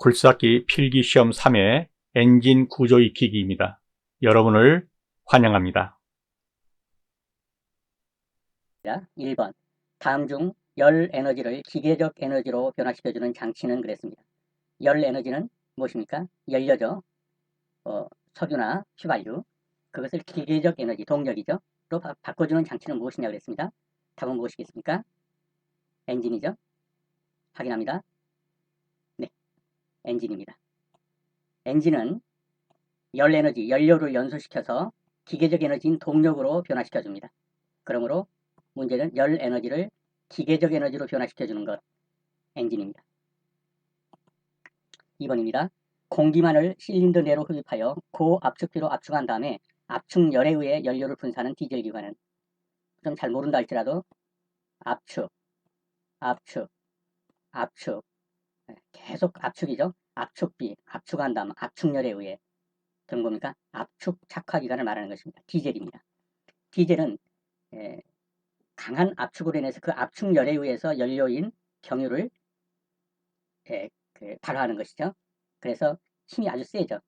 굴삭기 필기시험 3회 엔진 구조 익히기입니다. 여러분을 환영합니다. 1번. 다음 중 열 에너지를 기계적 에너지로 변화시켜주는 장치는 그랬습니다. 열 에너지는 무엇입니까? 연료죠. 석유나 휘발유. 그것을 기계적 에너지, 동력이죠. 로 바꿔주는 장치는 무엇이냐 그랬습니다. 답은 무엇이겠습니까? 엔진이죠. 확인합니다. 네, 엔진입니다. 엔진은 열 에너지, 연료를 연소시켜서 기계적 에너지인 동력으로 변화시켜줍니다. 그러므로 문제는 열 에너지를 기계적 에너지로 변화시켜주는 것, 엔진입니다. 2번입니다. 공기만을 실린더 내로 흡입하여 고압축기로 압축한 다음에 압축열에 의해 연료를 분사하는 디젤 기관은, 좀 잘 모른다 할지라도 압축, 압축, 압축, 계속 압축이죠. 압축비, 압축한 다음 압축열에 의해, 그런 뭡니까? 압축 착화기관을 말하는 것입니다. 디젤입니다. 디젤은 강한 압축으로 인해서 그 압축열에 의해서 연료인 경유를 발화하는 것이죠. 그래서 힘이 아주 세죠.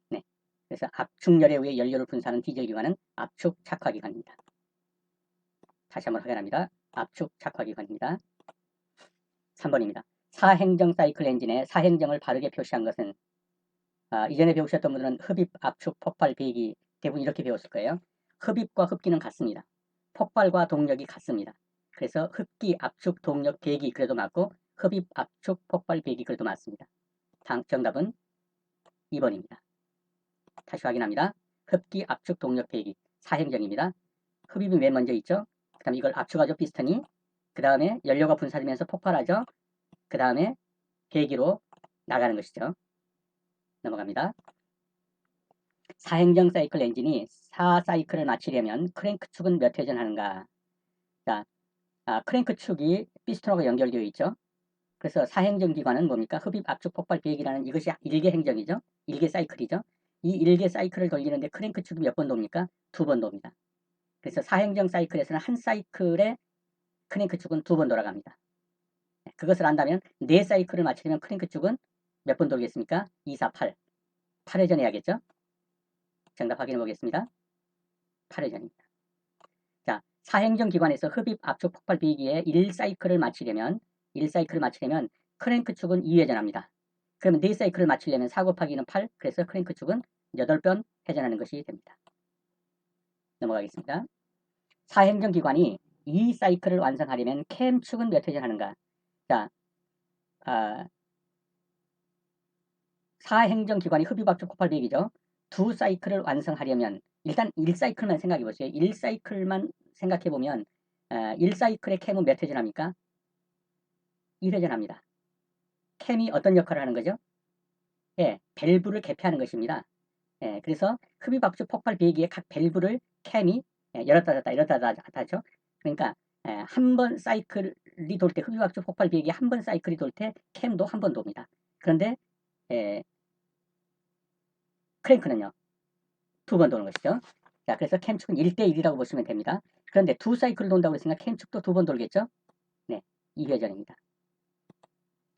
네. 그래서 압축열에 의해 연료를 분사하는 디젤 기관은 압축 착화기관입니다. 다시 한번 확인합니다. 압축 착화기관입니다. 3번입니다. 사행정 사이클 엔진의 사행정을 바르게 표시한 것은, 이전에 배우셨던 분들은 흡입, 압축, 폭발, 배기 대부분 이렇게 배웠을 거예요. 흡입과 흡기는 같습니다. 폭발과 동력이 같습니다. 그래서 흡기, 압축, 동력, 배기 그래도 맞고 흡입, 압축, 폭발, 배기 그래도 맞습니다. 정답은 2번입니다. 다시 확인합니다. 흡기, 압축, 동력, 배기 사행정입니다. 흡입이 맨 먼저 있죠. 그 다음에 이걸 압축하죠. 피스턴이. 그 다음에 연료가 분사되면서 폭발하죠. 그 다음에 배기로 나가는 것이죠. 넘어갑니다. 사행정 사이클 엔진이 4사이클을 마치려면 크랭크 축은 몇 회전 하는가? 자, 크랭크 축이 피스톤하고 연결되어 있죠. 그래서 사행정 기관은 뭡니까? 흡입, 압축, 폭발, 배기라는 이것이 1개 행정이죠. 1개 사이클이죠. 이 1개 사이클을 돌리는데 크랭크 축이 몇 번 돕니까? 2번 돕니다. 그래서 사행정 사이클에서는 한 사이클에 크랭크 축은 2번 돌아갑니다. 그것을 안다면 4사이클을 마치려면 크랭크 축은 몇 번 돌겠습니까? 2, 4, 8. 8회전 해야겠죠? 정답 확인해 보겠습니다. 8회전입니다. 자, 사행정 기관에서 흡입, 압축, 폭발, 배기에 1사이클을 마치려면 크랭크 축은 2회전합니다. 그러면 4사이클을 마치려면 4 곱하기는 8, 그래서 크랭크 축은 8번 회전하는 것이 됩니다. 넘어가겠습니다. 사행정 기관이 2사이클을 완성하려면 캠 축은 몇 회전하는가? 자, 사행정 기관이 흡입, 압축, 폭발, 배기죠. 2사이클을 완성하려면 일단 1사이클만 생각해 보세요. 1사이클만 생각해 보면 1사이클의 캠은 몇 회전합니까? 1회전합니다. 캠이 어떤 역할을 하는 거죠? 예, 밸브를 개폐하는 것입니다. 예, 그래서 흡입, 압축, 폭발, 배기의 각 밸브를 캠이 열었다 닫았다 열었다 닫았다 하죠. 그러니까 한 번 사이클이 돌 때 흡입, 압축, 폭발, 배기 한 번 사이클이 돌 때 캠도 한 번 돕니다. 그런데 크랭크는요 2번 도는 것이죠. 자, 그래서 캠축은 1대1이라고 보시면 됩니다. 그런데 2사이클 돈다고 했으니까 캠축도 2번 돌겠죠? 네, 2회전입니다.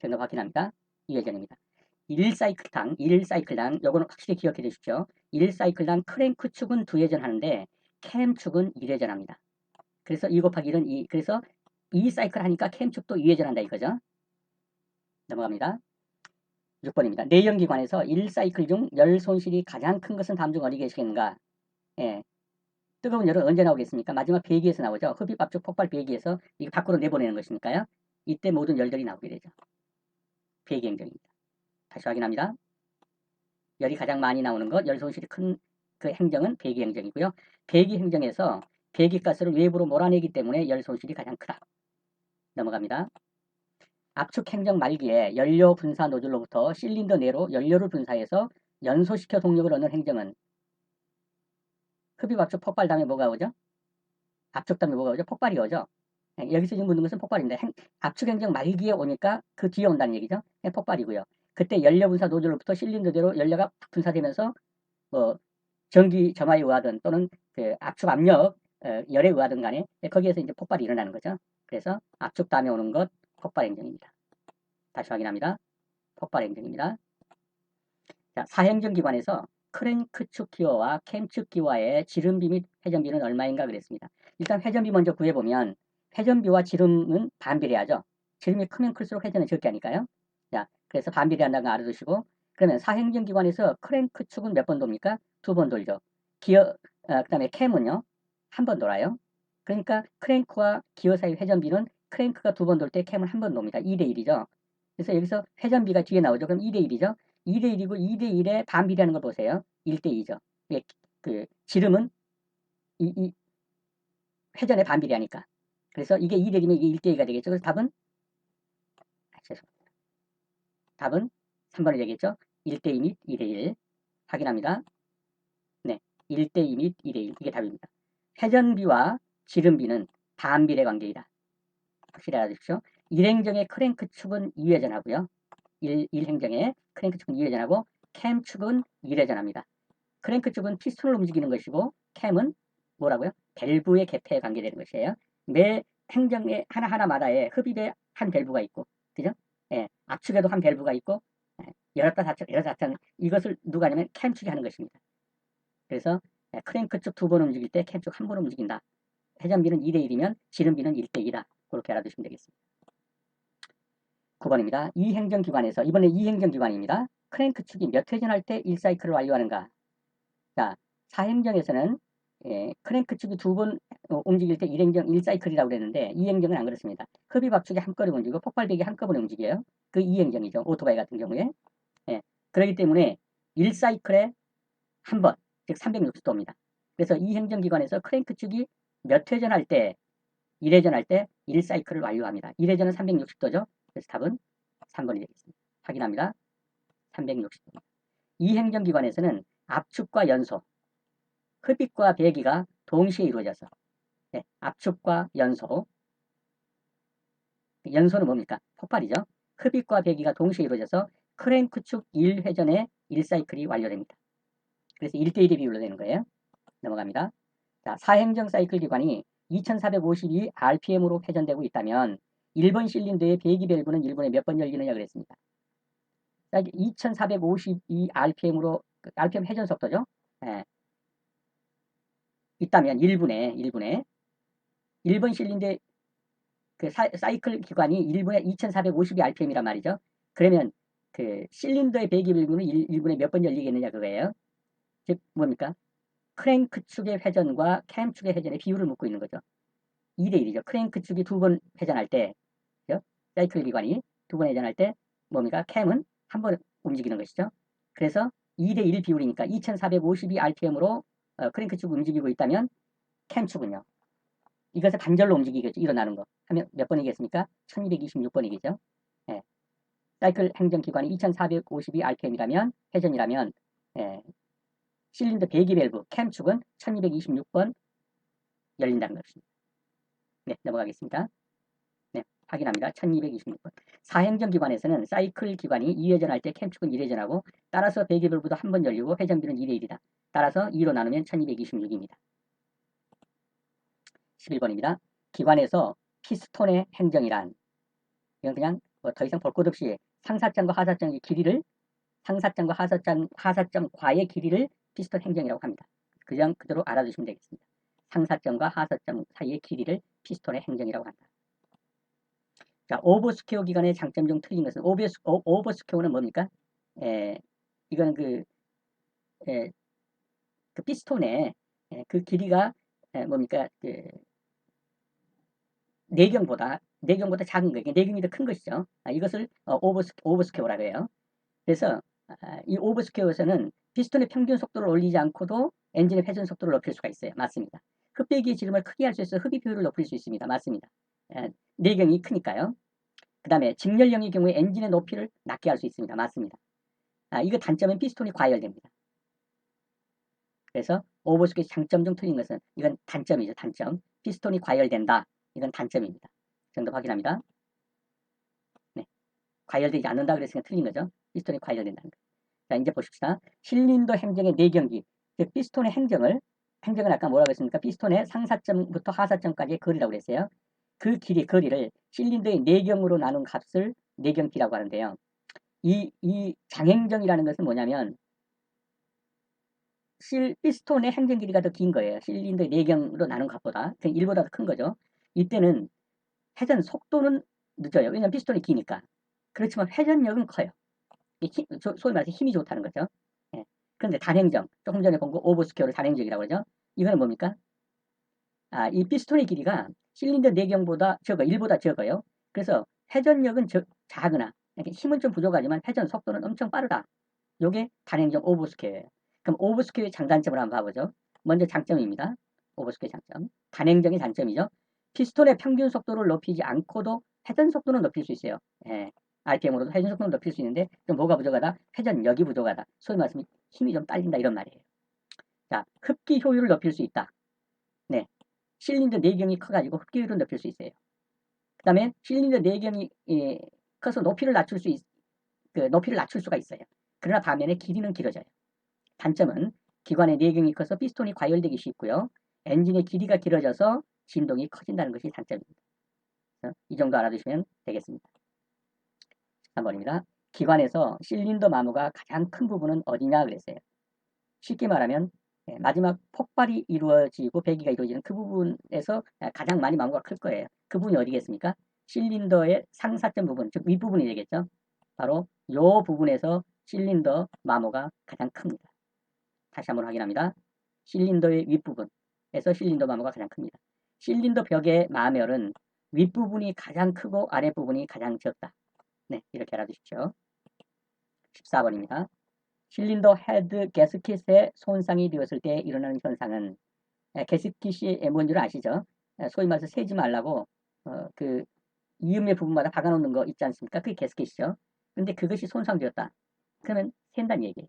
정답 확인합니다. 2회전입니다. 1사이클당, 요거는 확실히 기억해 주십시오. 1사이클당 크랭크 축은 2회전 하는데 캠 축은 1회전 합니다. 그래서 2 곱하기 1은 2. 그래서 2사이클 하니까 캠 축도 2회전 한다 이거죠. 넘어갑니다. 6번입니다. 내연기관에서 1사이클 중 열 손실이 가장 큰 것은 다음 중 어디 계시겠는가? 예. 뜨거운 열은 언제 나오겠습니까? 마지막 배기에서 나오죠. 흡입, 압축, 폭발, 배기에서 이게 밖으로 내보내는 것이니까요. 이때 모든 열들이 나오게 되죠. 배기 행정입니다. 다시 확인합니다. 열이 가장 많이 나오는 것, 열 손실이 큰 그 행정은 배기 행정이고요. 배기 행정에서 배기가스를 외부로 몰아내기 때문에 열 손실이 가장 크다. 넘어갑니다. 압축 행정 말기에 연료 분사 노즐로부터 실린더 내로 연료를 분사해서 연소시켜 동력을 얻는 행정은 흡입, 압축, 폭발 다음에 뭐가 오죠? 압축 다음에 뭐가 오죠? 폭발이 오죠. 여기서 지금 묻는 것은 폭발인데 압축 행정 말기에 오니까 그 뒤에 온다는 얘기죠. 폭발이고요. 그때 연료 분사 노즐로부터 실린더대로 연료가 분사되면서 뭐 전기 점화에 의하든 또는 그 압축 압력 열에 의하든 간에 거기에서 이제 폭발이 일어나는 거죠. 그래서 압축 다음에 오는 것 폭발 행정입니다. 다시 확인합니다. 폭발 행정입니다. 자, 사행정 기관에서 크랭크 축 기호와 캠 축 기호의 지름비 및 회전비는 얼마인가 그랬습니다. 일단 회전비 먼저 구해보면 회전비와 지름은 반비례하죠. 지름이 크면 클수록 회전은 적게 하니까요. 자, 그래서 반비례한다는 거 알아두시고 그러면 사행정 기관에서 크랭크 축은 몇 번 돕니까? 2번 돌죠. 그다음에 캠은요? 한 번 돌아요. 그러니까 크랭크와 기어 사이 회전비는 크랭크가 2번 돌 때 캠은 한 번 돕니다. 2대1이죠. 그래서 여기서 회전비가 뒤에 나오죠. 그럼 2대1이죠. 2대1이고 2대1의 반비례하는 걸 보세요. 1대2죠. 그 지름은 이 회전의 반비례하니까. 그래서 이게 2대1이면 이게 1대2가 되겠죠. 그래서 답은 3번이 되겠죠. 1대2 및 2대1 확인합니다. 네, 1대2 및 2대1 이게 답입니다. 회전비와 지름비는 반비례 관계이다. 확실히 알아두십시오. 1행정의 크랭크 축은 2회전하고요. 1행정의 크랭크 축은 2회전하고 캠 축은 1회전합니다. 크랭크 축은 피스톤을 움직이는 것이고 캠은 뭐라고요? 밸브의 개폐에 관계되는 것이에요. 매 행정의 하나하나마다의 흡입에 한 밸브가 있고, 그죠? 예, 압축에도 한 밸브가 있고, 열었다 닫혔다 이것을 누가 하냐면 캠 축이 하는 것입니다. 그래서 크랭크 축 2번 움직일 때 캠 축 1번 움직인다. 회전비는 2대1이면 지름비는 1대2다. 그렇게 알아두시면 되겠습니다. 9번입니다. 이 행정기관에서 이번에 이 행정기관입니다. 크랭크 축이 몇 회전할 때 1사이클을 완료하는가? 자, 사행정에서는 크랭크 축이 2번 움직일 때 1행정 1사이클이라고 그랬는데 2행정은 안 그렇습니다. 흡입 압축이 한꺼번에 움직이고 폭발배기 한꺼번에 움직여요. 그 2행정이죠. 오토바이 같은 경우에. 예, 그렇기 때문에 1사이클에 한 번, 즉 360도입니다. 그래서 이 행정기관에서 크랭크 축이 몇 회전할 때 1회전할 때 1사이클을 완료합니다. 1회전은 360도죠. 그래서 답은 3번이 되겠습니다. 확인합니다. 360도. 이 행정기관에서는 압축과 연소, 흡입과 배기가 동시에 이루어져서 압축과 연소, 연소는 뭡니까? 폭발이죠. 흡입과 배기가 동시에 이루어져서 크랭크 축 1회전에 1사이클이 완료됩니다. 그래서 1대1의 비율로 되는 거예요. 넘어갑니다. 자, 사행정 사이클 기관이 2452 rpm으로 회전되고 있다면 1번 실린더의 배기 밸브는 1분에 몇 번 열리느냐 그랬습니다. 2452 rpm으로 rpm 회전 속도죠. 예. 있다면 1분에 1번 실린더의 그 사이클 기관이 1분에 2452 rpm이란 말이죠. 그러면 그 실린더의 배기 밸브는 1분에 몇 번 열리겠느냐 그거예요. 즉 뭡니까? 크랭크 축의 회전과 캠 축의 회전의 비율을 묻고 있는 거죠. 2대1이죠. 크랭크 축이 2번 회전할 때, 그죠? 사이클 기관이 2번 회전할 때 뭡니까? 캠은 한 번 움직이는 것이죠. 그래서 2대1 비율이니까 2452 rpm으로 크랭크 축이 움직이고 있다면 캠 축은요. 이것을 반절로 움직이겠죠. 일어나는 거. 하면 몇 번이겠습니까? 1226번이겠죠. 예. 사이클 행정 기관이 2452 rpm이라면 회전이라면 실린더 배기 밸브 캠 축은 1226번 열린다는 것입니다. 네, 넘어가겠습니다. 네, 확인합니다. 1226번. 사행정 기관에서는 사이클 기관이 2회전할 때 캠 축은 1회전하고 따라서 배기 밸브도 한 번 열리고 회전비는 2대1이다. 따라서 2로 나누면 1226입니다. 11번입니다. 기관에서 피스톤의 행정이란 이건 그냥 더 이상 볼 것 없이 상사점과 하사점의 길이를 상사점과 하사점과의 길이를 피스톤 행정이라고 합니다. 그냥 그대로 알아두시면 되겠습니다. 상사점과 하사점 사이의 길이를 피스톤의 행정이라고 한다. 자, 오버스퀘어 기관의 장점 중 틀린 것은 오버스퀘어는 뭡니까? 이거는 그 피스톤의 그 길이가 뭡니까? 내경보다 작은 거예요. 내경이 더 큰 것이죠. 이것을 오버스퀘어라고 해요. 그래서 이 오버스퀘어에서는 피스톤의 평균 속도를 올리지 않고도 엔진의 회전 속도를 높일 수가 있어요. 맞습니다. 흡배기의 지름을 크게 할 수 있어 흡입 효율을 높일 수 있습니다. 맞습니다. 내경이 크니까요. 그 다음에 직렬형의 경우에 엔진의 높이를 낮게 할 수 있습니다. 맞습니다. 이거 단점은 피스톤이 과열됩니다. 그래서 오버스퀘어 장점 중 틀린 것은 이건 단점이죠. 단점. 피스톤이 과열된다. 이건 단점입니다. 정답 확인합니다. 네. 과열되지 않는다 그랬으니까 틀린 거죠. 피스톤이 과열된다는 거. 자, 이제 보십시다. 실린더 행정의 내경기. 피스톤의 행정은 아까 뭐라고 했습니까? 피스톤의 상사점부터 하사점까지의 거리라고 그랬어요. 그 거리를 실린더의 내경으로 나눈 값을 내경기라고 하는데요. 이 장행정이라는 것은 뭐냐면 피스톤의 행정 길이가 더 긴 거예요. 실린더 내경으로 나눈 것보다. 1보다 더 큰 거죠. 이때는 회전 속도는 늦어요. 왜냐하면 피스톤이 기니까. 그렇지만 회전력은 커요. 소위 말해서 힘이 좋다는 거죠. 예. 그런데 단행정, 조금 전에 본 거 오버스퀘어를 단행정이라고 그러죠. 이거는 뭡니까? 이 피스톤의 길이가 실린더 내경보다 적어, 1보다 적어요. 그래서 회전력은 작으나 힘은 좀 부족하지만 회전 속도는 엄청 빠르다. 요게 단행정 오버스퀘어예요. 그럼 오버스퀘어의 장단점을 한번 봐보죠. 먼저 장점입니다. 오버스퀘어 장점. 단행정의 단점이죠. 피스톤의 평균 속도를 높이지 않고도 회전 속도는 높일 수 있어요. 예. RPM으로도 회전 속도는 높일 수 있는데 좀 뭐가 부족하다? 회전력이 부족하다. 소위 말해서 힘이 좀 딸린다 이런 말이에요. 자, 흡기 효율을 높일 수 있다. 네. 실린더 내경이 커가지고 흡기 효율을 높일 수 있어요. 그 다음에 실린더 내경이 커서 높이를 낮출 수가 있어요. 그러나 반면에 길이는 길어져요. 단점은 기관의 내경이 커서 피스톤이 과열되기 쉽고요. 엔진의 길이가 길어져서 진동이 커진다는 것이 단점입니다. 이 정도 알아두시면 되겠습니다. 3번입니다. 기관에서 실린더 마모가 가장 큰 부분은 어디냐 그랬어요. 쉽게 말하면 마지막 폭발이 이루어지고 배기가 이루어지는 그 부분에서 가장 많이 마모가 클 거예요. 그 부분이 어디겠습니까? 실린더의 상사점 부분, 즉 윗부분이 되겠죠. 바로 이 부분에서 실린더 마모가 가장 큽니다. 다시 한번 확인합니다. 실린더의 윗부분에서 실린더 마모가 가장 큽니다. 실린더 벽의 마멸은 윗부분이 가장 크고 아랫부분이 가장 적다. 네, 이렇게 알아두십시오. 14번입니다. 실린더 헤드 게스킷에 손상이 되었을 때 일어나는 현상은 게스킷이 뭔 줄 아시죠? 소위 말해서 새지 말라고 그 이음의 부분마다 박아놓는 거 있지 않습니까? 그게 게스킷이죠. 근데 그것이 손상되었다. 그러면 샌다는 얘기예요.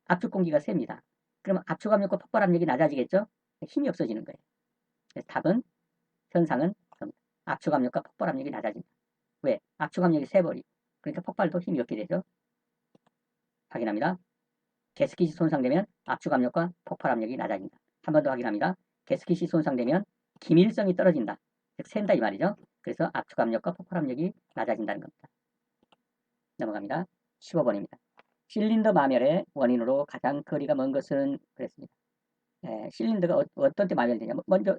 압축 공기가 셉니다. 그러면 압축 압력과 폭발 압력이 낮아지겠죠? 힘이 없어지는 거예요. 그래서 답은 현상은 압축 압력과 폭발 압력이 낮아진다. 왜? 압축 압력이 세버리고 그러니까 폭발도 힘이 없게 되죠. 확인합니다. 게스킷이 손상되면 압축 압력과 폭발 압력이 낮아진다. 한 번 더 확인합니다. 게스킷이 손상되면 기밀성이 떨어진다. 즉 샌다 이 말이죠. 그래서 압축 압력과 폭발 압력이 낮아진다는 겁니다. 넘어갑니다. 15번입니다. 실린더 마멸의 원인으로 가장 거리가 먼 것은 그랬습니다. 실린더가 어떤 때 마멸되냐. 먼저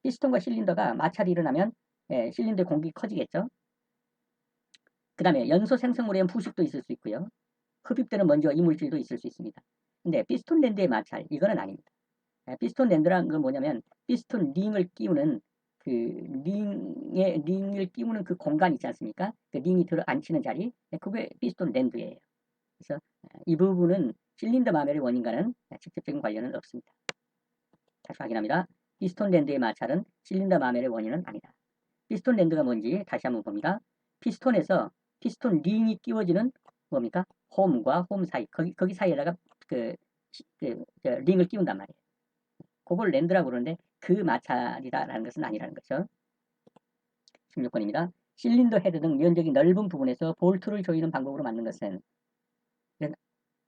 피스톤과 실린더가 마찰이 일어나면 실린더의 공격이 커지겠죠. 그 다음에 연소 생성물에는 부식도 있을 수 있고요. 흡입되는 먼지와 이물질도 있을 수 있습니다. 근데 피스톤 랜드의 마찰 이거는 아닙니다. 피스톤 랜드라는 건 뭐냐면 피스톤 링을 끼우는 그 링을 끼우는 그 공간 있지 않습니까? 그 링이 들어 앉히는 자리 그게 피스톤 랜드예요. 그래서 이 부분은 실린더 마멸의 원인과는 직접적인 관련은 없습니다. 다시 확인합니다. 피스톤 랜드의 마찰은 실린더 마멸의 원인은 아니다. 피스톤 랜드가 뭔지 다시 한번 봅니다. 피스톤에서 피스톤 링이 끼워지는 뭡니까? 홈과 홈 사이 거기 사이에다가 링을 끼운단 말이에요. 그걸 랜드라고 그러는데 그 마찰이다라는 것은 아니라는 거죠. 16번입니다. 실린더 헤드 등 면적이 넓은 부분에서 볼트를 조이는 방법으로 만든 것은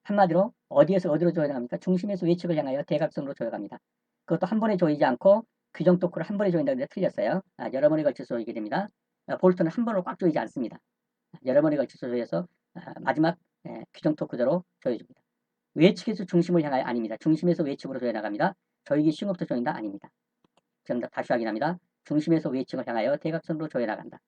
한마디로 어디에서 어디로 조여갑니까? 중심에서 외측을 향하여 대각선으로 조여갑니다. 그것도 한 번에 조이지 않고 규정 토크를 한 번에 조인다고 해서 틀렸어요. 여러 번에 걸쳐서 조이게 됩니다. 볼트는 한 번으로 꽉 조이지 않습니다. 여러 번에 걸쳐서 조여서 마지막 규정 토크대로 조여줍니다. 외측에서 중심을 향하여 아닙니다. 중심에서 외측으로 조여 나갑니다. 조이기 쉬운 것부터 조인다 아닙니다. 정답 다시 확인합니다. 중심에서 외측을 향하여 대각선으로 조여 나간다.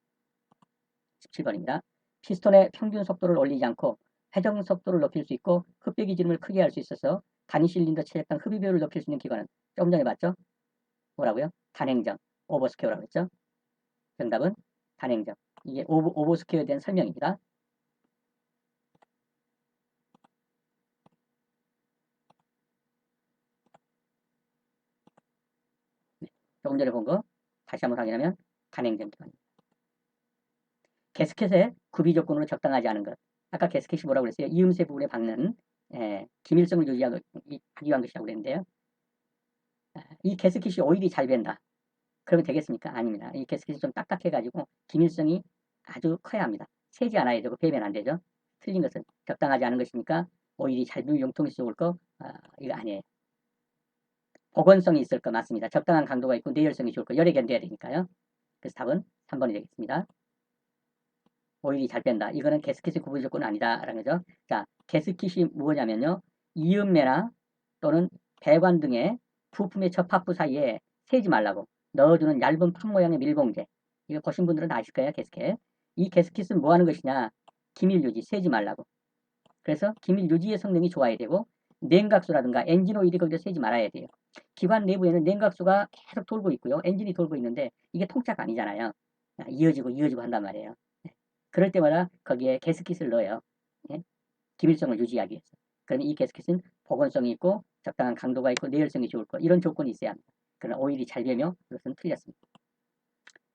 17번입니다. 피스톤의 평균 속도를 올리지 않고 회전 속도를 높일 수 있고 흡배기 지름을 크게 할 수 있어서 단위 실린더 체액당 흡입율을 높일 수 있는 기관은 조금 전에 봤죠? 뭐라고요? 단행정, 오버스퀘어라고 했죠? 정답은 단행정. 이게 오버스퀘어에 대한 설명입니다. 조금 전에 본 거 다시 한번 확인하면 단행정 기관입니다. 게스켓의 구비 조건으로 적당하지 않은 것. 아까 게스켓이 뭐라고 그랬어요? 이음새 부분에 박는 기밀성을 유지하기 위한 것이라고 그랬는데요. 이 게스켓이 오일이 잘 밴다. 그러면 되겠습니까? 아닙니다. 이 게스켓이 좀 딱딱해가지고 기밀성이 아주 커야 합니다. 새지 않아야 되고 배면 안 되죠. 틀린 것은 적당하지 않은 것이니까 오일이 잘 밀 용통이 좋을 거 이거 아니에요. 보건성이 있을 거 맞습니다. 적당한 강도가 있고 내열성이 좋을 거 열에 견뎌야 되니까요. 그래서 답은 3번이 되겠습니다. 오일이 잘 뺀다. 이거는 게스킷의 구분 조건은 아니다라는 거죠. 자, 게스킷이 뭐냐면요. 이음매나 또는 배관 등의 부품의 접합부 사이에 세지 말라고 넣어주는 얇은 판 모양의 밀봉재. 이거 보신 분들은 아실 거예요, 게스킷. 이 게스킷은 뭐 하는 것이냐? 기밀 유지, 세지 말라고. 그래서 기밀 유지의 성능이 좋아야 되고 냉각수라든가 엔진 오일이 거기서 새지 말아야 돼요. 기관 내부에는 냉각수가 계속 돌고 있고요. 엔진이 돌고 있는데 이게 통짜가 아니잖아요. 이어지고 한단 말이에요. 그럴 때마다 거기에 게스킷을 넣어요. 예? 기밀성을 유지하기 위해서. 그러면 이 게스킷은 보건성이 있고 적당한 강도가 있고 내열성이 좋을 거 이런 조건이 있어야 합니다. 그러나 오일이 잘 배며 그것은 틀렸습니다.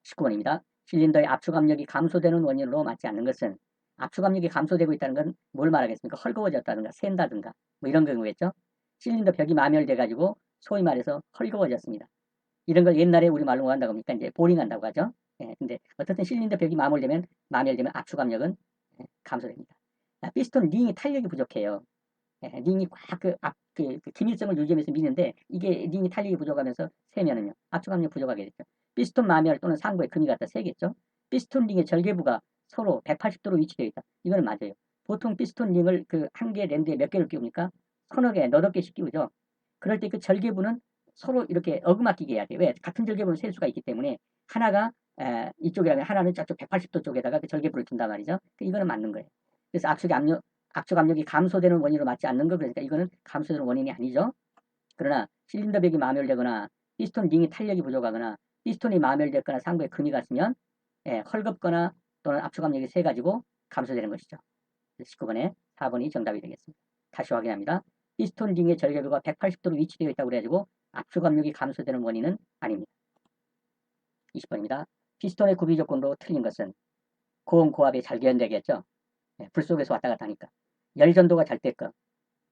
19번입니다. 실린더의 압축 압력이 감소되는 원인으로 맞지 않는 것은 압축 압력이 감소되고 있다는 건 뭘 말하겠습니까? 헐거워졌다든가 샌다든가 뭐 이런 경우겠죠. 실린더 벽이 마멸돼 가지고 소위 말해서 헐거워졌습니다. 이런 걸 옛날에 우리 말로 뭐 한다고 합니까? 이제 보링한다고 하죠. 예, 근데 어떻든 실린더 벽이 마모되면 압축 압력은 감소됩니다. 피스톤 링이 탄력이 부족해요. 예, 링이 꽉그 기밀성을 유지하면서 미는데 이게 링이 탄력이 부족하면서 세면은요 압축 압력 부족하게 되죠. 피스톤 마멸 또는 상부에 금이 갖다 세겠죠. 피스톤 링의 절개부가 서로 180도로 위치되어 있다. 이거는 맞아요. 보통 피스톤 링을 그 한 개 랜드에 몇 개를 끼웁니까? 서너 개, 너덟 개씩 끼우죠. 그럴 때 그 절개부는 서로 이렇게 어그맞기게 해야 돼요. 왜? 같은 절개부는 셀 수가 있기 때문에 하나가 이쪽이라면 하나는 저쪽 180도 쪽에다가 그 절개부를 둔단 말이죠. 이거는 맞는 거예요. 그래서 압축 압력이 감소되는 원인으로 맞지 않는 거 그러니까 이거는 감소되는 원인이 아니죠. 그러나 실린더 벽이 마멸되거나 피스톤 링이 탄력이 부족하거나 피스톤이 마멸됐거나 상부에 금이 갔으면 헐겁거나 또는 압축 압력이 세 가지고 감소되는 것이죠. 19번에 4번이 정답이 되겠습니다. 다시 확인합니다. 피스톤 링의 절개부가 180도로 위치되어 있다고 그래가지고 압축 압력이 감소되는 원인은 아닙니다. 20번입니다. 피스톤의 구비 조건으로 틀린 것은 고온 고압이 잘 견뎌겠죠. 불 속에서 왔다 갔다 하니까. 열 전도가 잘 될 거.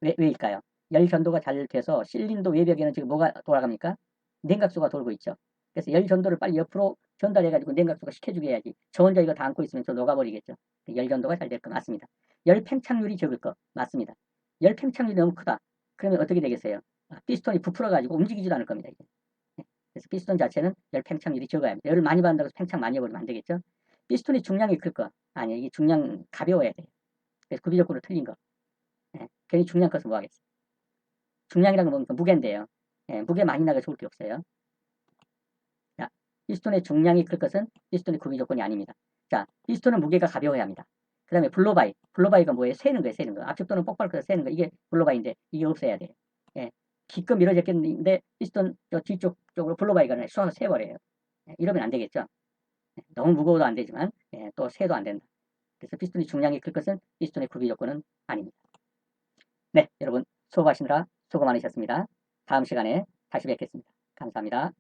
왜일까요? 열 전도가 잘 돼서 실린더 외벽에는 지금 뭐가 돌아갑니까? 냉각수가 돌고 있죠. 그래서 열 전도를 빨리 옆으로 전달해가지고 냉각수가 식혀주게 해야지. 저 혼자 이거 다 안고 있으면 저 녹아버리겠죠. 열 전도가 잘 될 거 맞습니다. 열 팽창률이 적을 거 맞습니다. 열 팽창률이 너무 크다. 그러면 어떻게 되겠어요? 피스톤이 부풀어가지고 움직이지도 않을 겁니다. 이게. 그래서 피스톤 자체는 열 팽창률이 적어야 합니다. 열을 많이 받는다고 해서 팽창 많이 해버리면 안 되겠죠. 피스톤의 중량이 클 거. 아니요. 이게 중량 가벼워야 돼요. 그래서 구비적으로 틀린 거. 괜히 중량 커서 뭐 하겠어요. 중량이라는 건 뭡니까? 무게인데요. 무게 많이 나가 좋을 게 없어요. 자, 피스톤의 중량이 클 것은 피스톤의 구비 조건이 아닙니다. 자, 피스톤은 무게가 가벼워야 합니다. 그 다음에 블로바이. 블로바이가 뭐예요? 세는 거예요, 세는 거. 압축도는 폭발해서 세는 거. 이게 블로바이인데, 이게 없어야 돼요. 기껏 밀어졌겠는데, 피스톤 저 뒤쪽 쪽으로 블로바이가 쏘아서 세버려요. 이러면 안 되겠죠. 너무 무거워도 안 되지만, 또 세도 안 된다. 그래서 피스톤의 중량이 클 것은 피스톤의 구비 조건은 아닙니다. 네, 여러분 수고하시느라 수고 많으셨습니다. 다음 시간에 다시 뵙겠습니다. 감사합니다.